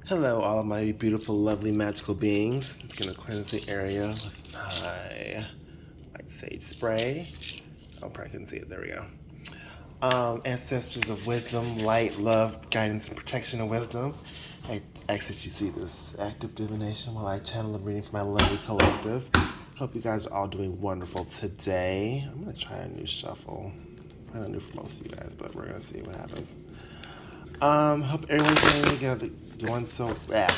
Hello, all of my beautiful, lovely, magical beings. I'm gonna cleanse the area with my white sage spray. Oh, probably couldn't see it. There we go. Ancestors of wisdom, light, love, guidance, and protection and wisdom. I ask that you see this active divination while I channel a reading for my lovely collective. Hope you guys are all doing wonderful today. I'm gonna try a new shuffle. Probably not new for most of you guys, but we're gonna see what happens. Hope everyone's doing so bad.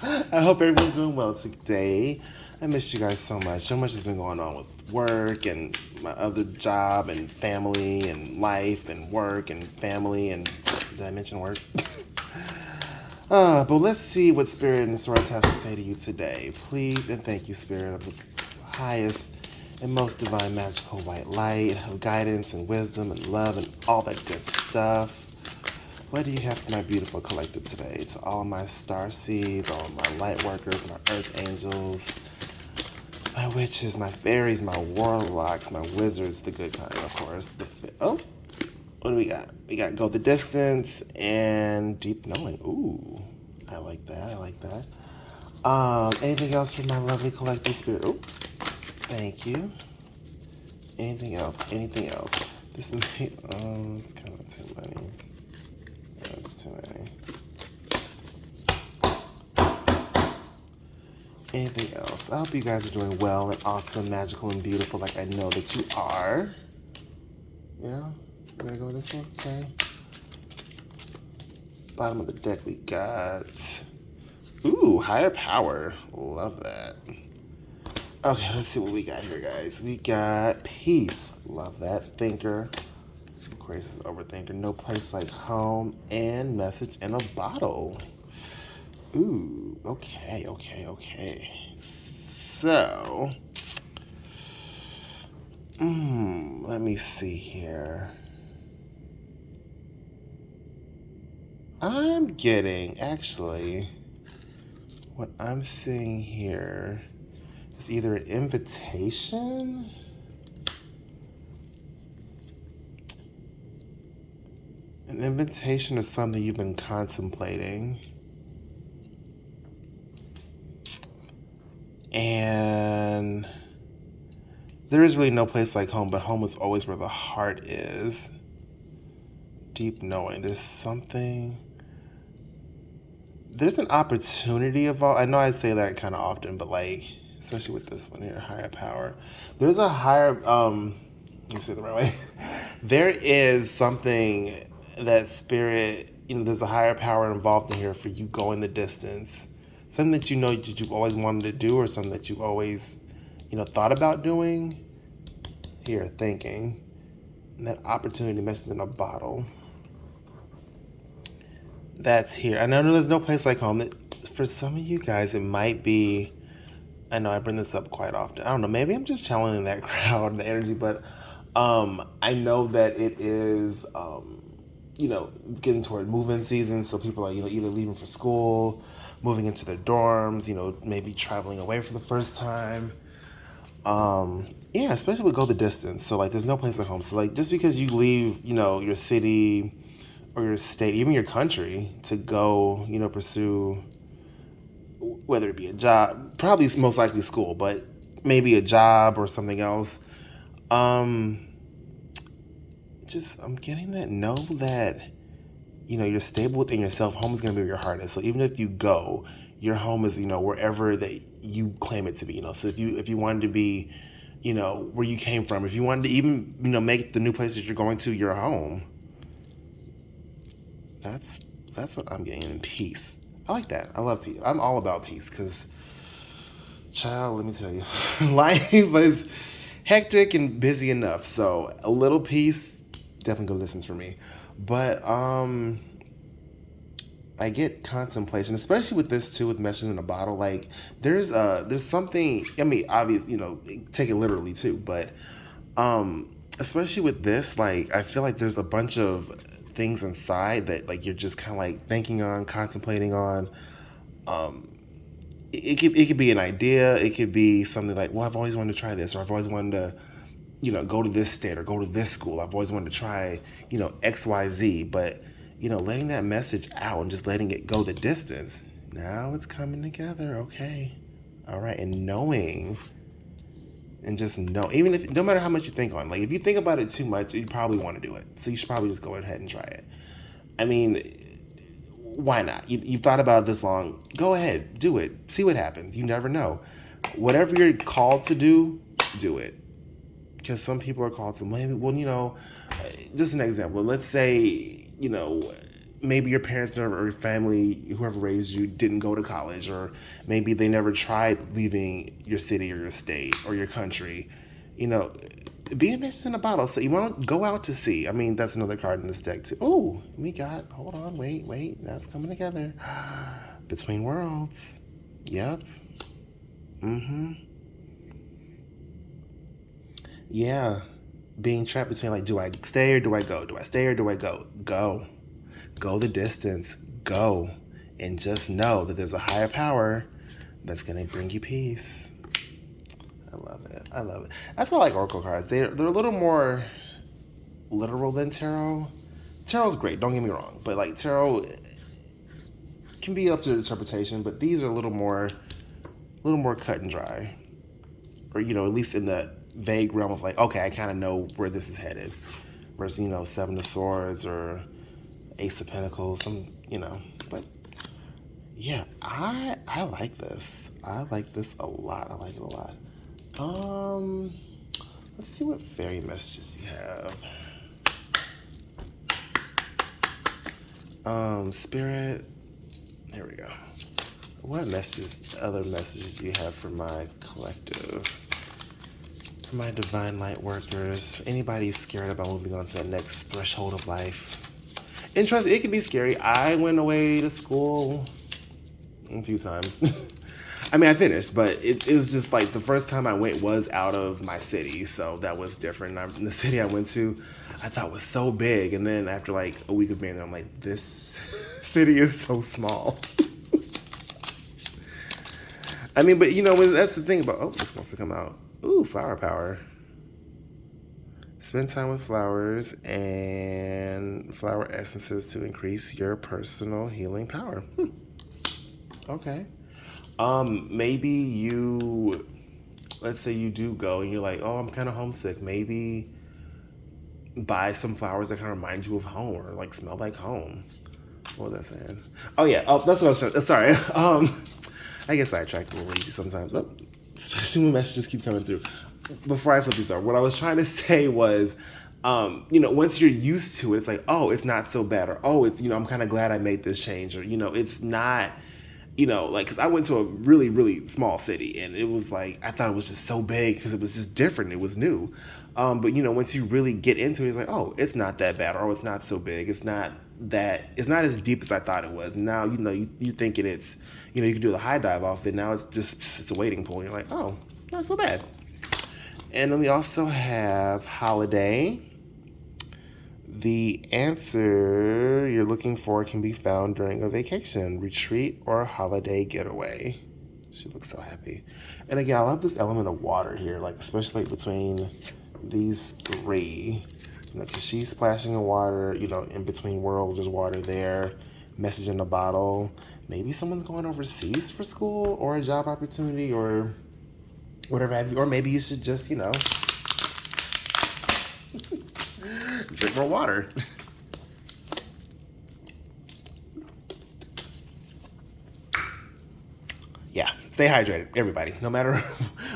I hope everyone's doing well today. I missed you guys so much. So much has been going on with work and my other job and family and life and work and family and did I mention work? But let's see what Spirit and Source has to say to you today. Please and thank you, Spirit of the highest and most divine magical white light of guidance and wisdom and love and all that good stuff. What do you have for my beautiful collective today? To all of my star seeds, all of my light workers, my earth angels, my witches, my fairies, my warlocks, my wizards, the good kind, of course. What do we got? We got Go the Distance and Deep Knowing. Ooh, I like that. I like that. Anything else for my lovely collective spirit? Oh, thank you. Anything else? Anything else? This may, it's kind of too many. That's too many. Anything else? I hope you guys are doing well and awesome and magical and beautiful like I know that you are. Yeah? We're gonna go with this one? Okay. Bottom of the deck we got... Ooh, Higher Power. Love that. Okay, let's see what we got here, guys. We got Peace. Love that. Thinker. Grace's Overthinker. No Place Like Home. And Message in a Bottle. Ooh, okay. So, let me see here. I'm getting, actually, what I'm seeing here is either an invitation. An invitation is something you've been contemplating. And there is really no place like home, but home is always where the heart is. Deep knowing. There's something. There's an opportunity involved. I know I say that kind of often, but like, especially with this one here, higher power. There's a higher, let me say it the right way. There is something that spirit, there's a higher power involved in here for you going the distance. Something that you know that you've always wanted to do or something that you've always, thought about doing. Here, thinking. And that opportunity message in a bottle. That's here. I know there's no place like home. For some of you guys, it might be, I know I bring this up quite often. I don't know, maybe I'm just channeling that crowd, the energy, but I know that it is, getting toward move-in season. So people are, either leaving for school, moving into their dorms, maybe traveling away for the first time. Yeah, especially with Go the Distance. So like, there's no place like home. So like, just because you leave, your city or your state, even your country, to go, pursue, whether it be a job, probably most likely school, but maybe a job or something else. I'm getting that. Know that, you're stable within yourself. Home is going to be where your heart is. So even if you go, your home is, wherever that you claim it to be. So if you wanted to be, where you came from, if you wanted to even, make the new place that you're going to your home, that's what I'm getting in peace. I like that. I love peace. I'm all about peace because, child, let me tell you, life is hectic and busy enough. So a little peace, definitely good listens for me. But I get contemplation, especially with this too, with messages in a bottle. Like there's something. I mean, obviously, take it literally too, but especially with this, like I feel like there's a bunch of things inside that like you're just kind of like thinking on, contemplating on. It could be an idea. It could be something like, well, I've always wanted to try this, or I've always wanted to, go to this state or go to this school. I've always wanted to try, X, Y, Z. But letting that message out and just letting it go the distance. Now it's coming together. Okay. All right. And knowing and just know, even if no matter how much you think on, like if you think about it too much, you probably want to do it. So you should probably just go ahead and try it. I mean, why not? You've thought about it this long. Go ahead, do it. See what happens. You never know. Whatever you're called to do it. Because some people are called to maybe, well, just an example. Let's say, maybe your parents never, or your family, whoever raised you, didn't go to college, or maybe they never tried leaving your city or your state or your country. You know, be a fish in a bottle. So you want to go out to sea. I mean, that's another card in this deck too. Oh, hold on, wait, that's coming together. Between Worlds. Yep. Mm-hmm. Yeah. Being trapped between like, do I stay or do I go? Do I stay or do I go? Go. Go the distance. Go. And just know that there's a higher power that's going to bring you peace. I love it. I love it. That's why I like Oracle cards. They're a little more literal than Tarot. Tarot's great, don't get me wrong. But like Tarot can be up to interpretation, but these are a little more cut and dry. Or, at least in the vague realm of like, okay, I kind of know where this is headed. Versus, Seven of Swords or Ace of Pentacles, but yeah, I like this. I like this a lot. I like it a lot. Let's see what fairy messages you have. Spirit. There we go. What other messages do you have for my collective? For my divine light workers, anybody scared about moving on to that next threshold of life? And trust, it can be scary. I went away to school a few times. I mean, I finished, but it was just like the first time I went was out of my city, so that was different. And the city I went to, I thought was so big, and then after like a week of being there, I'm like, this city is so small. I mean, but that's the thing about, this wants to come out. Ooh, flower power. Spend time with flowers and flower essences to increase your personal healing power. Okay. Maybe let's say you do go and you're like, oh, I'm kind of homesick. Maybe buy some flowers that kind of remind you of home or like smell like home. What was I saying? Oh yeah. Oh, that's what I was trying. Sorry. I guess I attract a little lazy sometimes, especially when messages keep coming through. Before I put these on, what I was trying to say was, once you're used to it, it's like, oh, it's not so bad, or oh, it's, I'm kind of glad I made this change, or it's not, like, because I went to a really, really small city, and it was like, I thought it was just so big because it was just different, it was new, but once you really get into it, it's like, oh, it's not that bad, or it's not so big, it's not as deep as I thought it was. Now, you thinking it's, you can do the high dive off it. Now it's a waiting pool. You're like, oh, not so bad. And then we also have holiday. The answer you're looking for can be found during a vacation, retreat, or a holiday getaway. She looks so happy. And again, I love this element of water here, like especially between these three. Because she's splashing in water, in between worlds, there's water there. Message in a bottle. Maybe someone's going overseas for school or a job opportunity or whatever have you. Or maybe you should just, drink more water. Yeah, stay hydrated, everybody. No matter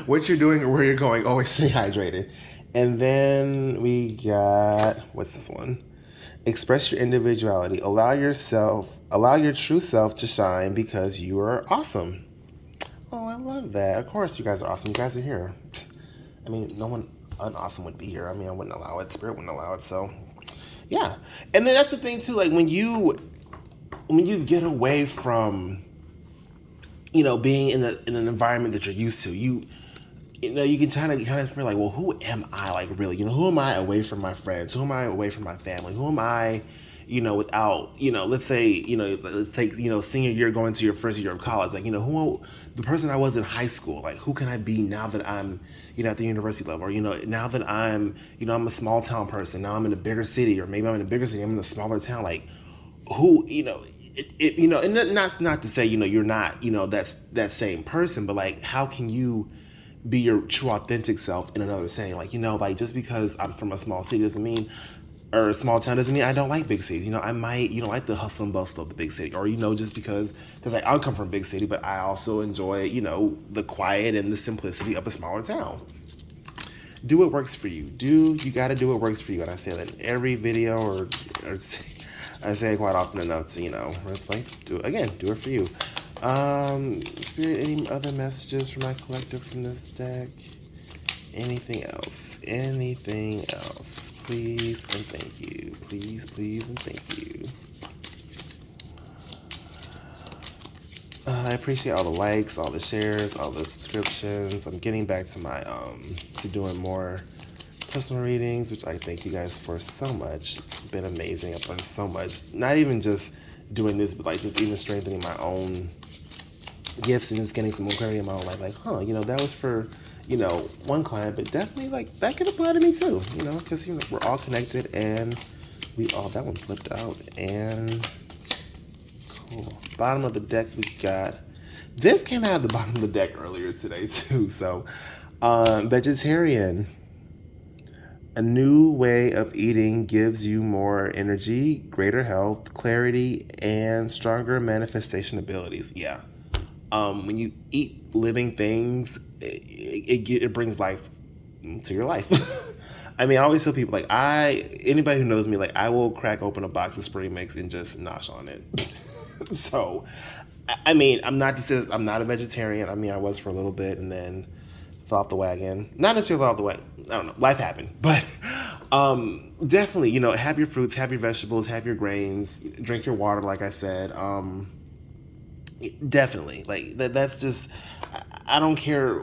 what you're doing or where you're going, always stay hydrated. And then we got, what's this one? Express your individuality. Allow your true self to shine because you are awesome. Oh, I love that. Of course you guys are awesome. You guys are here. I mean, no one unawesome would be here. I mean, I wouldn't allow it. Spirit wouldn't allow it. So, yeah. And then that's the thing too. Like when you get away from, being in an environment that you're used to, you can kind of feel like, well, who am I, like, really? Who am I away from my friends? Who am I away from my family? Who am I, without, let's say, let's take, senior year going to your first year of college. Like, who, the person I was in high school, like, who can I be now that I'm, at the university level? Or, now that I'm, I'm a small town person. Now I'm in a bigger city, or maybe I'm in a bigger city, I'm in a smaller town. Like, who, you know, and not to say, you know, you're not, you know, that's that same person, but like, how can you be your true authentic self in another setting? Like, you know, like just because I'm from a small city doesn't mean, or a small town doesn't mean I don't like big cities. You know, I might, you know, like the hustle and bustle of the big city, or you know, just because like I come from a big city, but I also enjoy, you know, the quiet and the simplicity of a smaller town. Do what works for you. You got to do what works for you. And I say that in every video, or I say it quite often enough to, you know, it's like, do it for you. Spirit, any other messages for my collective from this deck? Anything else? Anything else? Please and thank you. Please, please and thank you. I appreciate all the likes, all the shares, all the subscriptions. I'm getting back to my to doing more personal readings, which I thank you guys for so much. It's been amazing. I've learned so much. Not even just doing this, but like just even strengthening my own gifts and just getting some more clarity in my own life. Like, you know, that was for, you know, one client, but definitely like that could apply to me too. You know, because you know we're all connected, and we all, that one flipped out, and cool. Bottom of the deck, we got, this came out of the bottom of the deck earlier today too. So, vegetarian. A new way of eating gives you more energy, greater health, clarity, and stronger manifestation abilities. Yeah. When you eat living things, it brings life to your life. I mean, I always tell people, like, anybody who knows me, like, I will crack open a box of spring mix and just nosh on it. So, I mean, I'm not a vegetarian. I mean, I was for a little bit and then fell off the wagon. Not necessarily fell off the wagon. I don't know. Life happened. But definitely, you know, have your fruits, have your vegetables, have your grains, drink your water, like I said. Definitely. Like, that's just, I don't care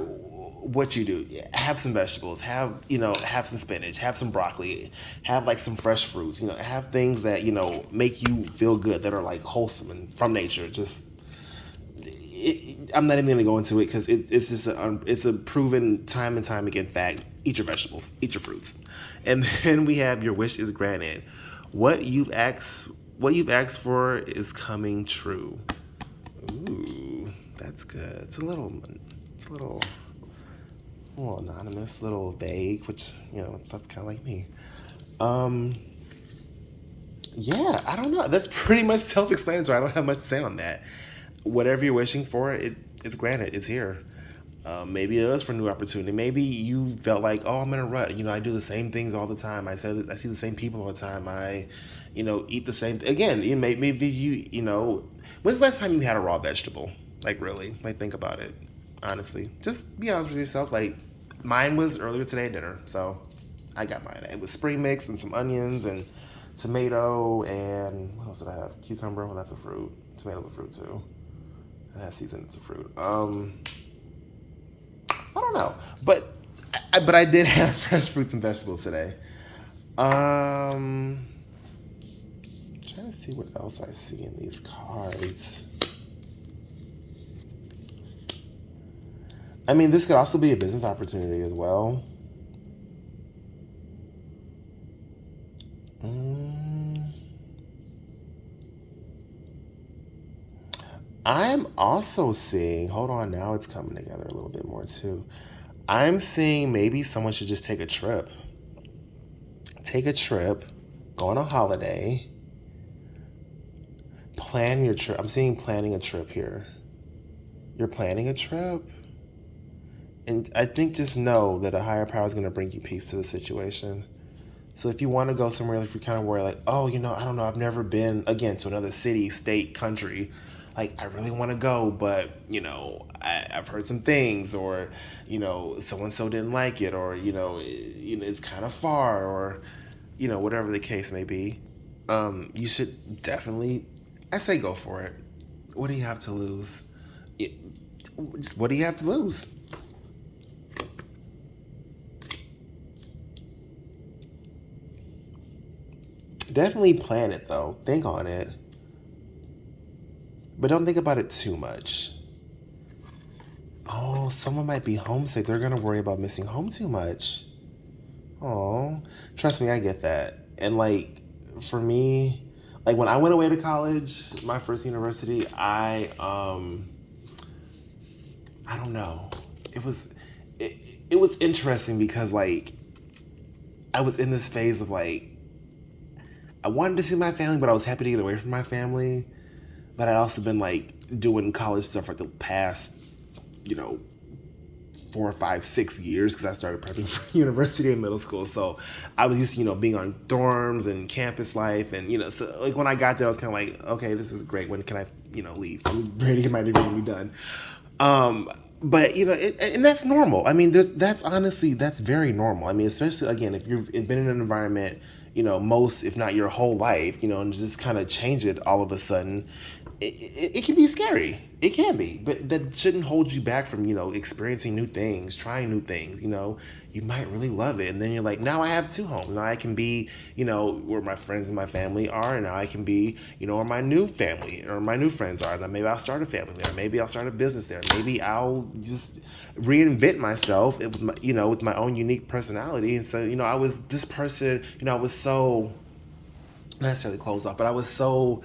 what you do. Have some vegetables, have some spinach, have some broccoli, have like some fresh fruits, you know, have things that, you know, make you feel good, that are like wholesome and from nature. Just, I'm not even going to go into it because it's just it's a proven time and time again fact. Eat your vegetables, eat your fruits, and then we have your wish is granted. What you've asked for is coming true. Ooh, that's good. It's a little anonymous, a little vague, which, you know, that's kind of like me. Yeah, I don't know. That's pretty much self-explanatory. I don't have much to say on that. Whatever you're wishing for, it's granted. It's here. Maybe it was for new opportunity. Maybe you felt like, oh, I'm in a rut. You know, I do the same things all the time. I see the same people all the time. I, you know, eat the same. Again, maybe you know, when's the last time you had a raw vegetable? Like, really? Like, think about it. Honestly, just be honest with yourself. Like, mine was earlier today at dinner, so I got mine. It was spring mix and some onions and tomato, and what else did I have? Cucumber. Well, that's a fruit. Tomato's a fruit too. That season, it's a fruit. I don't know, but I did have fresh fruits and vegetables today. Trying to see what else I see in these cards. I mean, this could also be a business opportunity as well. I'm also seeing, hold on, now it's coming together a little bit more too. I'm seeing maybe someone should just take a trip. Take a trip, go on a holiday, plan your trip. I'm seeing planning a trip here. You're planning a trip? And I think just know that a higher power is going to bring you peace to the situation. So if you want to go somewhere, if you're kind of worried, like, oh, you know, I don't know, I've never been, again, to another city, state, country, like, I really want to go, but, you know, I've heard some things, or, you know, so-and-so didn't like it, or, it's kind of far, or, you know, whatever the case may be. You should definitely, I say go for it. What do you have to lose? What do you have to lose? Definitely plan it though. Think on it. But don't think about it too much. Oh, someone might be homesick. They're going to worry about missing home too much. Oh, trust me, I get that. And like, for me, like when I went away to college, my first university, I don't know. It was it, it was interesting because like I was in this phase of like I wanted to see my family, but I was happy to get away from my family. But I also been like doing college stuff for the past, you know, 4, 5, 6 years because I started prepping for university in middle school. So I was used to, being on dorms and campus life. And, so like when I got there, I was kind of like, okay, this is great. When can I, leave? I'm ready to get my degree and be done. But and that's normal. I mean, that's very normal. I mean, especially again, if you've been in an environment, most, if not your whole life, and just kind of change it all of a sudden, it can be scary. It can be, but that shouldn't hold you back from, experiencing new things, trying new things. You might really love it. And then you're like, now I have two homes. Now I can be, where my friends and my family are. And now I can be, where my new family or my new friends are. And maybe I'll start a family there. Maybe I'll start a business there. Maybe I'll just reinvent myself with my, with my own unique personality. And so, I was this person, I was so, not necessarily closed off, but I was so,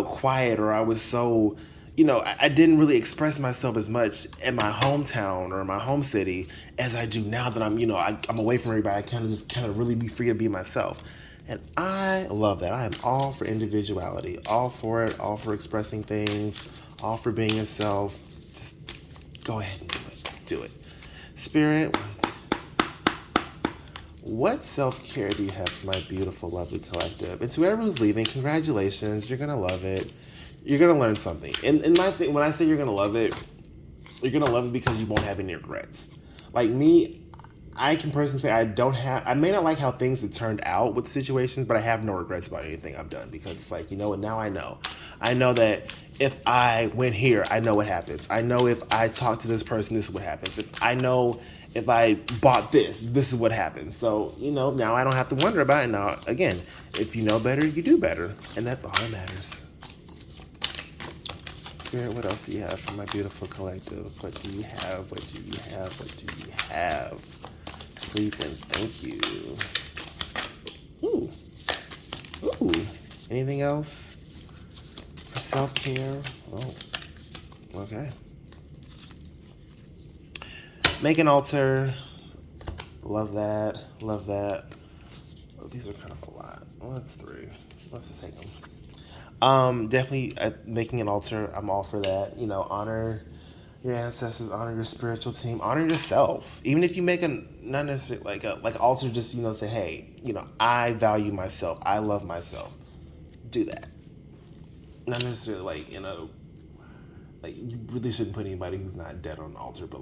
quiet, or I was so, I didn't really express myself as much in my hometown or my home city as I do now that I'm, I'm away from everybody. I kind of really be free to be myself. And I love that. I am all for individuality, all for it, all for expressing things, all for being yourself. Just go ahead and do it. Spirit, what self-care do you have for my beautiful, lovely collective? And to everyone who's leaving, congratulations. You're going to love it. You're going to learn something. And my thing, when I say you're going to love it, you're going to love it because you won't have any regrets. Like me, I can personally say I may not like how things have turned out with the situations, but I have no regrets about anything I've done because it's like, now I know. I know that if I went here, I know what happens. I know if I talk to this person, this is what happens. I know if I bought this is what happens. So, now I don't have to wonder about it. Now, again, if you know better, you do better. And that's all that matters. Spirit, what else do you have for my beautiful collective? What do you have? What do you have? What do you have? Please and thank you. Ooh. Anything else? For self-care? Oh, okay. Make an altar. Love that. Oh, these are kind of a lot. Well, that's 3. Let's just take them. Definitely making an altar. I'm all for that. Honor your ancestors, honor your spiritual team, honor yourself. Even if you make not necessarily like an altar, just say, hey, I value myself. I love myself. Do that. Not necessarily like you really shouldn't put anybody who's not dead on the altar, but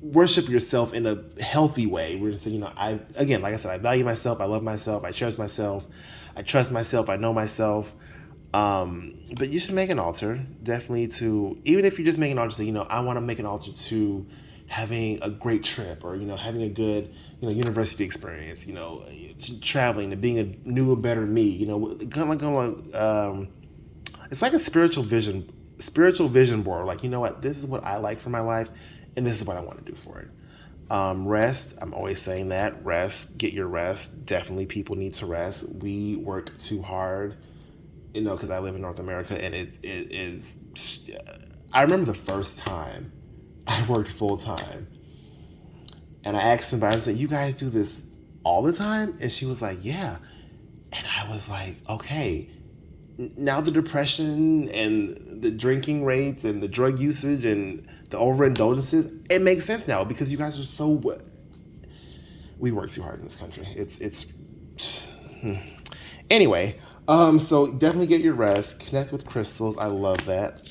worship yourself in a healthy way. We're just saying, like I said, I value myself, I love myself, I cherish myself, I trust myself, I know myself. But you should make an altar, definitely, to, even if you're just making an altar, say, I want to make an altar to having a great trip, or, having a good, university experience, traveling, to being a new, better me, it's like a spiritual vision board. Like, what, this is what I like for my life, and this is what I want to do for it. Rest, I'm always saying that. Rest, get your rest. Definitely people need to rest. We work too hard, because I live in North America, and it is, I remember the first time I worked full time, and I asked somebody, I said, you guys do this all the time? And she was like, yeah. And I was like, okay, now the depression and the drinking rates and the drug usage and the overindulgences, it makes sense now, because you guys are we work too hard in this country. It's anyway, so definitely get your rest, connect with crystals. I love that.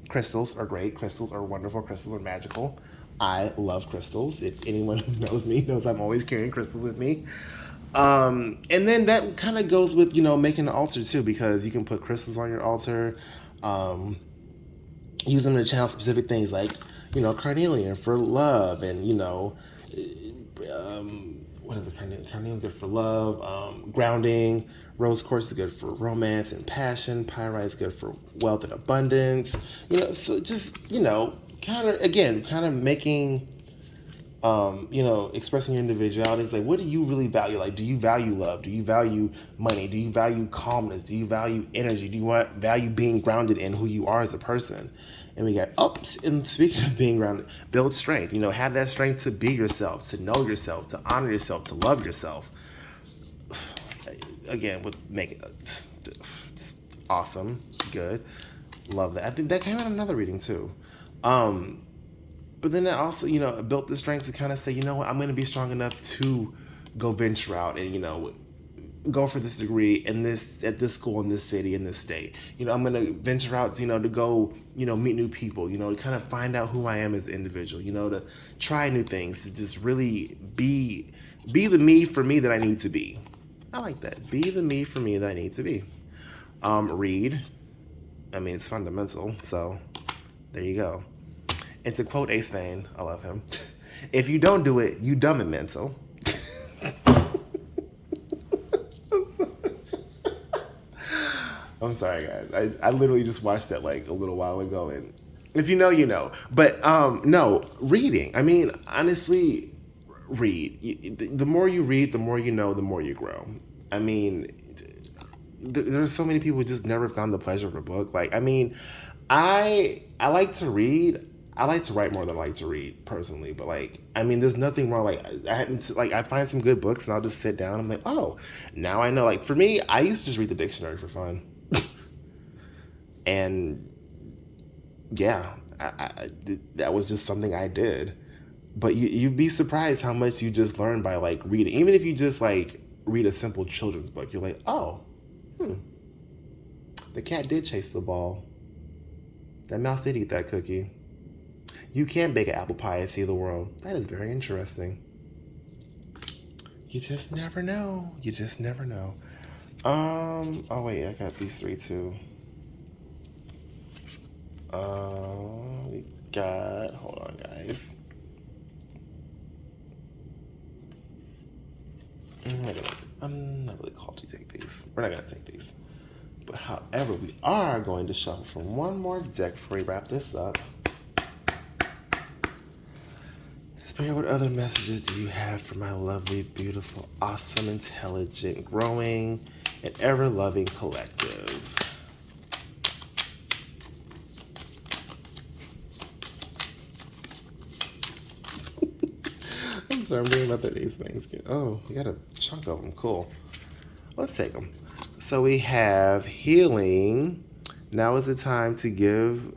Crystals are great. Crystals are wonderful. Crystals are magical. I love crystals. If anyone who knows me knows I'm always carrying crystals with me. And then that kind of goes with, making an altar too, because you can put crystals on your altar, use them to channel specific things like, carnelian for love, and, what is it? Carnelian is good for love. Grounding. Rose quartz is good for romance and passion. Pyrite is good for wealth and abundance. So just, kind of making expressing your individuality is like, what do you really value? Like, do you value love? Do you value money? Do you value calmness? Do you value energy? Do you value being grounded in who you are as a person? And we got, and speaking of being grounded, build strength. Have that strength to be yourself, to know yourself, to honor yourself, to love yourself. Again, would make it awesome, good, love that. I think that came out in another reading too. But then I also, built the strength to kind of say, you know what, I'm going to be strong enough to go venture out and, go for this degree at this school in this city in this state. I'm going to venture out, to go, meet new people, to kind of find out who I am as an individual, to try new things, to just really be the me for me that I need to be. I like that. Be the me for me that I need to be. Read. I mean, it's fundamental. So there you go. And to quote Ace Vane, I love him. If you don't do it, you dumb and mental. I'm sorry, guys. I literally just watched that like a little while ago, and if you know, you know. But no, reading. I mean, honestly, read. The more you read, the more you know, the more you grow. I mean, there's so many people who just never found the pleasure of a book. Like, I mean, I like to read. I like to write more than I like to read personally, but like, I mean, there's nothing wrong. I find some good books and I'll just sit down. I'm like, oh, now I know. Like for me, I used to just read the dictionary for fun, and yeah, that was just something I did. But you'd be surprised how much you just learn by like reading. Even if you just like read a simple children's book, you're like, oh, the cat did chase the ball. That mouse did eat that cookie. You can bake an apple pie and see the world. That is very interesting. You just never know. You just never know. Oh wait, I got these three too. We got, hold on guys. I'm not really called to take these. We're not gonna take these. But however, we are going to shuffle from one more deck before we wrap this up. Spirit, what other messages do you have for my lovely, beautiful, awesome, intelligent, growing, and ever-loving collective? I'm sorry, I'm thinking about these things. Oh, we got a chunk of them. Cool. Let's take them. So we have healing. Now is the time to give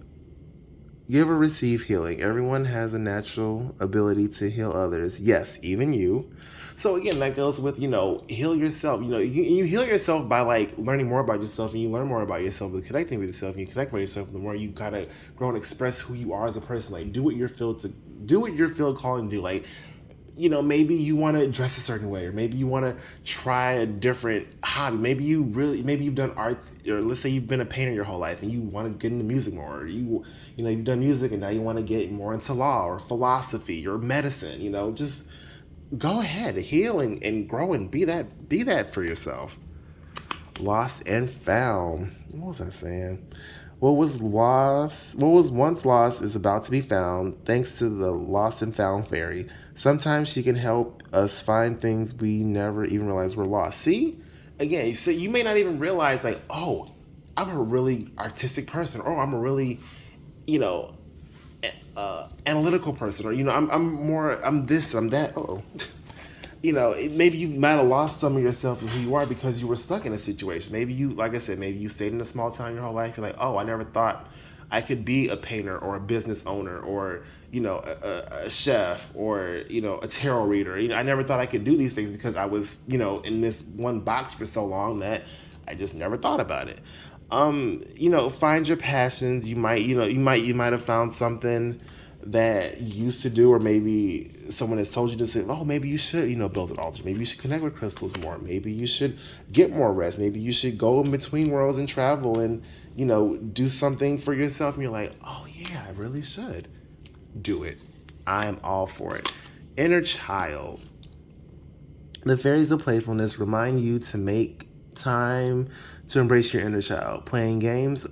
or receive healing. Everyone has a natural ability to heal others. Yes, even you. So again, that goes with, heal yourself. You heal yourself by like learning more about yourself, and you learn more about yourself and connecting with yourself, and you connect with yourself, the more you kind of grow and express who you are as a person. Like do what you're calling to do. Like, maybe you want to dress a certain way, or maybe you want to try a different hobby. Maybe you've done art, or let's say you've been a painter your whole life and you want to get into music more, or you've done music and now you want to get more into law or philosophy or medicine. Just go ahead, heal and grow and be that for yourself. Lost and found. What was I saying? What was once lost is about to be found, thanks to the lost and found fairy. Sometimes she can help us find things we never even realized were lost. See? Again, so you may not even realize, like, oh, I'm a really artistic person, or I'm a really, analytical person, or, I'm this, I'm that. Uh-oh. Maybe you might have lost some of yourself and who you are because you were stuck in a situation. Maybe you, like I said, maybe you stayed in a small town your whole life. You're like, oh, I never thought I could be a painter or a business owner or, a chef or, a tarot reader. I never thought I could do these things because I was, in this one box for so long that I just never thought about it. Find your passions. You might have found something that you used to do, or maybe someone has told you to say, oh, maybe you should, build an altar. Maybe you should connect with crystals more. Maybe you should get more rest. Maybe you should go in between worlds and travel and, do something for yourself. And you're like, oh yeah, I really should do it. I am all for it. Inner child. The fairies of playfulness remind you to make time to embrace your inner child. Playing games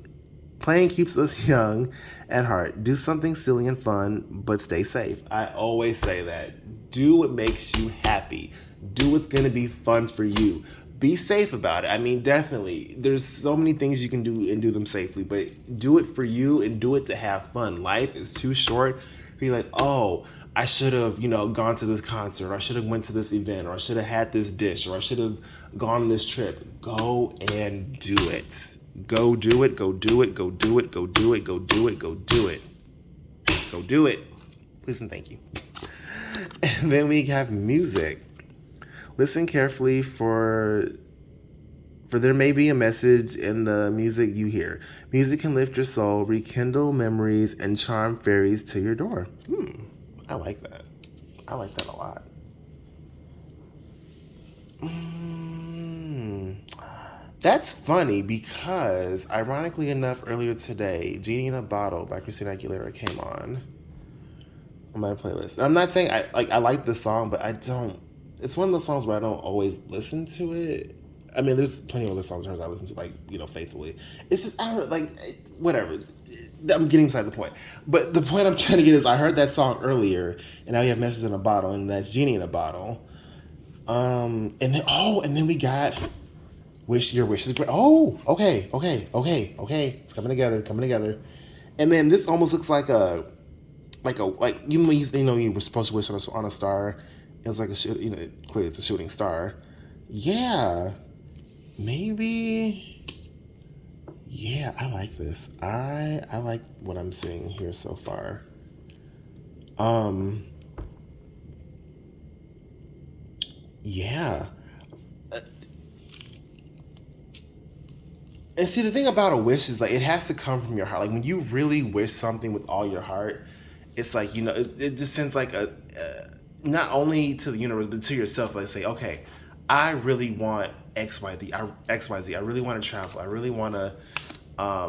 Playing keeps us young at heart. Do something silly and fun, but stay safe. I always say that. Do what makes you happy. Do what's going to be fun for you. Be safe about it. I mean, definitely. There's so many things you can do and do them safely, but do it for you and do it to have fun. Life is too short for you like, oh, I should have, gone to this concert, or I should have went to this event, or I should have had this dish, or I should have gone on this trip. Go and do it. Go do it, go do it, go do it, go do it, go do it, go do it. Go do it. Please and thank you. And then we have music. Listen carefully for there may be a message in the music you hear. Music can lift your soul, rekindle memories, and charm fairies to your door. I like that. I like that a lot. That's funny because, ironically enough, earlier today, Genie in a Bottle by Christina Aguilera came on my playlist. I'm not saying I like the song, but I don't. It's one of those songs where I don't always listen to it. I mean, there's plenty of other songs I listen to, faithfully. It's just, I don't whatever. I'm getting beside the point. But the point I'm trying to get is I heard that song earlier, and now you have Message in a Bottle, and that's Genie in a Bottle. And then we got Your Wish is Great. Oh, okay. It's coming together. And then this almost looks like you were supposed to wish on a star. It was like clearly it's a shooting star. Yeah, maybe. Yeah, I like this. I like what I'm seeing here so far. Yeah. And see, the thing about a wish is it has to come from your heart. Like when you really wish something with all your heart, it's like it just sends not only to the universe but to yourself. Like say, okay, I really want XYZ. I really want to travel. I really want to, I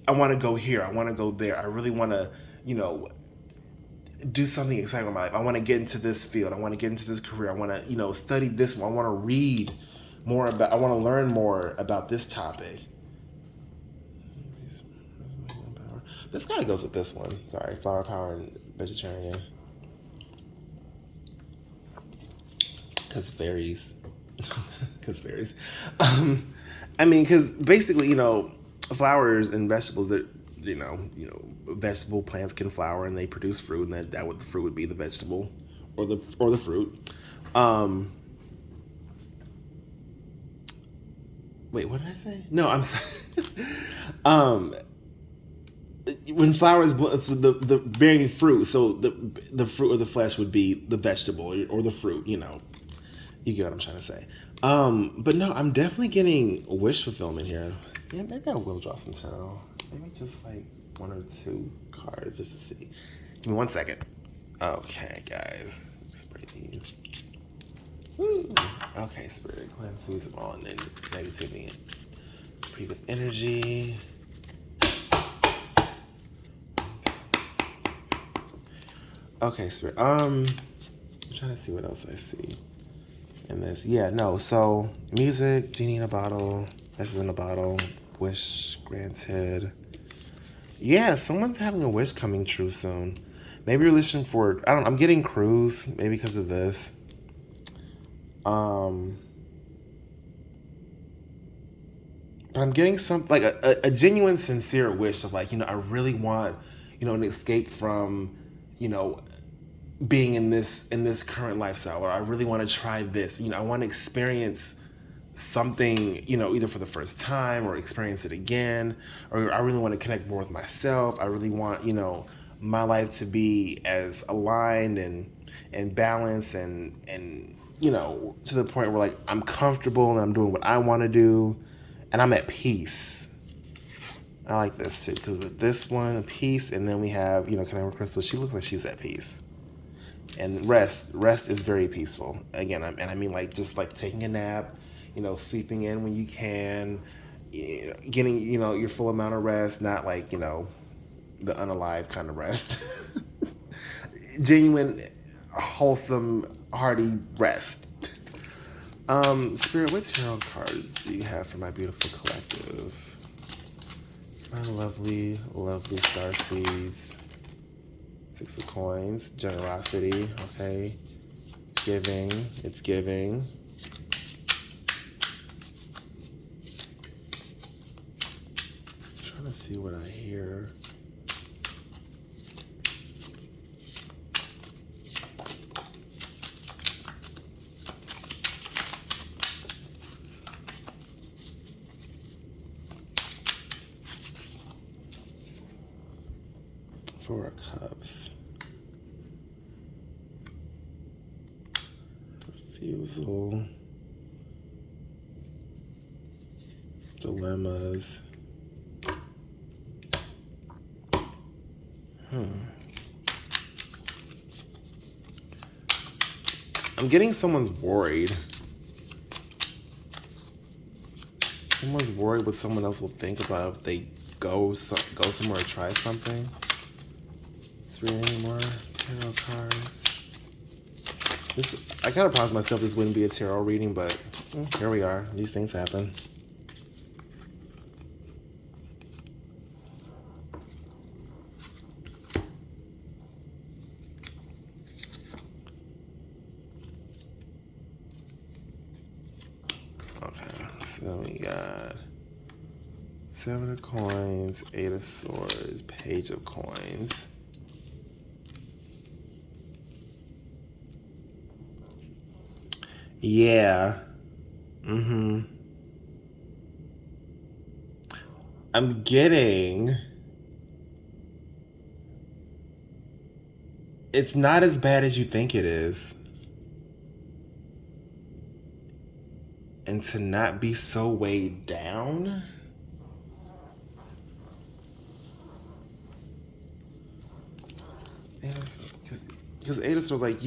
want to go here. I want to go there. I really want to, do something exciting in my life. I want to get into this field. I want to get into this career. I want to, study this one. I want to read more about. I want to learn more about this topic. This kind of goes with this one. Sorry, Flower Power and Vegetarian. Because fairies. Because basically, flowers and vegetables that, vegetable plants can flower and they produce fruit, and that what the fruit would be, the vegetable or the fruit. Wait, what did I say? No, I'm sorry. When flowers the bearing fruit, so the fruit or the flesh would be the vegetable or the fruit. You get what I'm trying to say. But no, I'm definitely getting wish fulfillment here. Yeah, maybe I will draw some tarot. Maybe just one or two cards just to see. Give me 1 second. Okay, guys. Spray these. Woo. Okay, Spirit, go ahead and squeeze them all, and then negativity and previous energy. Okay, Spirit. I'm trying to see what else I see in this. Yeah, no. So music, Genie in a Bottle, Message in a Bottle, wish granted. Yeah, someone's having a wish coming true soon. Maybe you're listening for. I'm getting cruise, maybe because of this. But I'm getting something a genuine, sincere wish of I really want, an escape from, being in this current lifestyle, or I really want to try this. I want to experience something, either for the first time or experience it again, or I really want to connect more with myself. I really want, my life to be as aligned and balanced and to the point where I'm comfortable and I'm doing what I want to do and I'm at peace. I like this too, because with this one, peace, and then we have, Canary Crystal. She looks like she's at peace. And rest is very peaceful. Again, I mean just taking a nap, sleeping in when you can, getting, your full amount of rest, not the unalive kind of rest. Genuine, wholesome, hearty rest. Spirit, what tarot cards do you have for my beautiful collective? My lovely, lovely star seeds. 6 of coins. Generosity, okay. Giving. It's giving. I'm trying to see what I hear. Four of Cups. Refusal. Dilemmas. I'm getting someone's worried. Someone's worried what someone else will think about if they go somewhere or try something. Spirit anymore? Tarot cards. I kind of promised myself this wouldn't be a tarot reading, but here we are. These things happen. Okay, so we got 7 of coins, 8 of swords, page of coins. Yeah. I'm getting... It's not as bad as you think it is. And to not be so weighed down... Because 8 of swords, like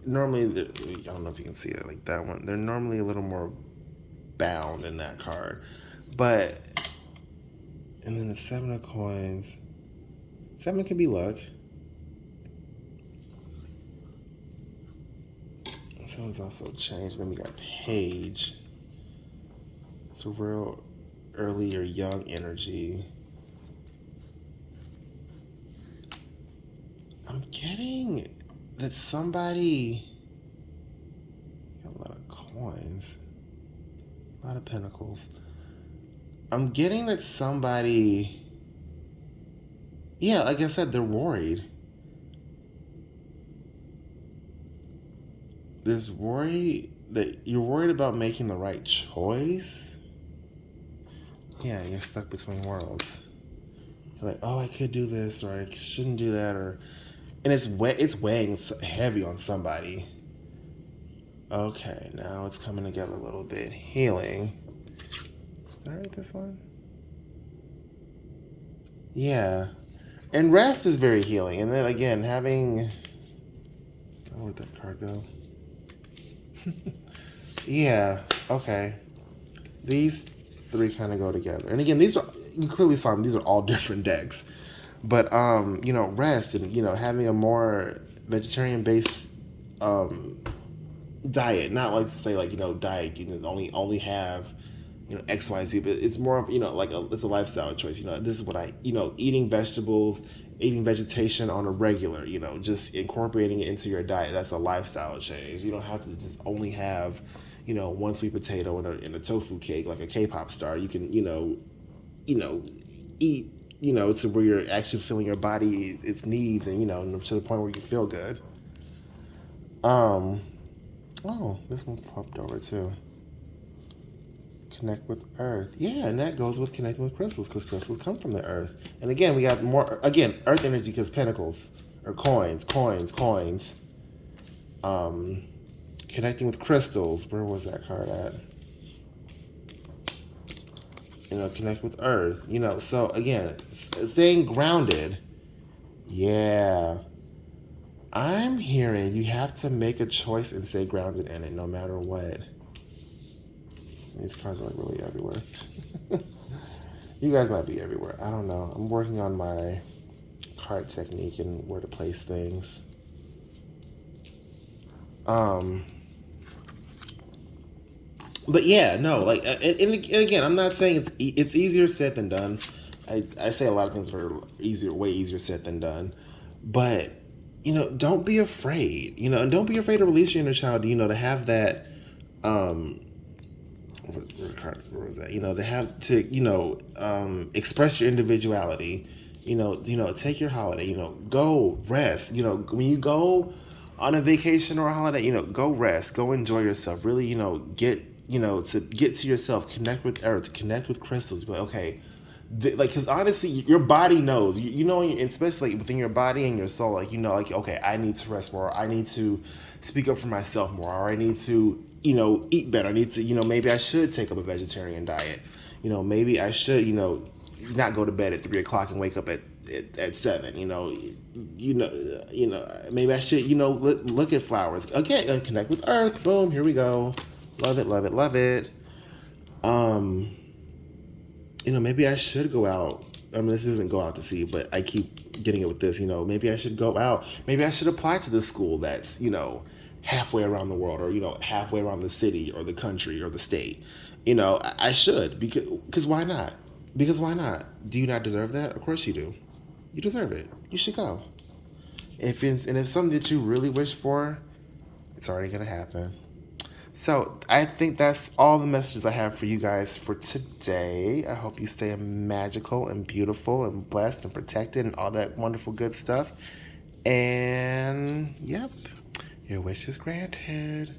normally, I don't know if you can see it like that one. They're normally a little more bound in that card. But, and then the 7 of coins. 7 can be luck. Someone's also changed. Then we got page. It's a real early or young energy. I'm getting that somebody... Got a lot of coins. A lot of pentacles. I'm getting that somebody... Yeah, like I said, they're worried. There's worry that you're worried about making the right choice. Yeah, you're stuck between worlds. You're like, oh, I could do this, or I shouldn't do that, or... And it's weighing heavy on somebody. Okay, now it's coming together a little bit. Healing. Did I write this one? Yeah. And rest is very healing. And then again, having... Oh, where'd that card go? Yeah, okay. These 3 kind of go together. And again, these are... You clearly saw them. These are all different decks. But, you know, rest and, you know, having a more vegetarian-based diet. Not like to say, like, you know, diet, you know, only have, you know, X, Y, Z. But it's more of, you know, like, it's a lifestyle choice. You know, this is what you know, eating vegetables, eating vegetation on a regular, you know, just incorporating it into your diet. That's a lifestyle change. You don't have to just only have, you know, one sweet potato and a tofu cake like a K-pop star. You can, you know, eat, you know, to where you're actually feeling your body, its needs, and, you know, to the point where you feel good. Oh, this one popped over too. Connect with Earth. Yeah, and that goes with connecting with crystals, because crystals come from the Earth. And again, we got more, again, Earth energy, because pentacles, or coins. Connecting with crystals. Where was that card at? You know, connect with Earth. You know, so again, staying grounded. Yeah. I'm hearing you have to make a choice and stay grounded in it no matter what. These cards are like really everywhere. You guys might be everywhere. I don't know. I'm working on my card technique and where to place things. But yeah, no, like, and again, I'm not saying it's easier said than done. I say a lot of things that are way easier said than done. But, don't be afraid, and don't be afraid to release your inner child, to have that, where was that? To have to, express your individuality, take your holiday, go rest, when you go on a vacation or a holiday, go rest, go enjoy yourself, really, get, to get to yourself, connect with earth, connect with crystals, but okay, because honestly, your body knows, especially within your body and your soul, okay, I need to rest more, I need to speak up for myself more, or I need to, eat better, I need to, maybe I should take up a vegetarian diet, maybe I should, not go to bed at 3 o'clock and wake up at 7, maybe I should, look at flowers, okay, connect with earth, boom, here we go, love it, love it, love it. Maybe I should go out. I mean, this isn't go out to sea, but I keep getting it with this. Maybe I should go out. Maybe I should apply to this school that's, halfway around the world, or, halfway around the city or the country or the state. I should, because why not? Because why not? Do you not deserve that? Of course you do. You deserve it. You should go. If it's something that you really wish for, it's already going to happen. So I think that's all the messages I have for you guys for today. I hope you stay magical and beautiful and blessed and protected and all that wonderful good stuff. And yep, your wish is granted.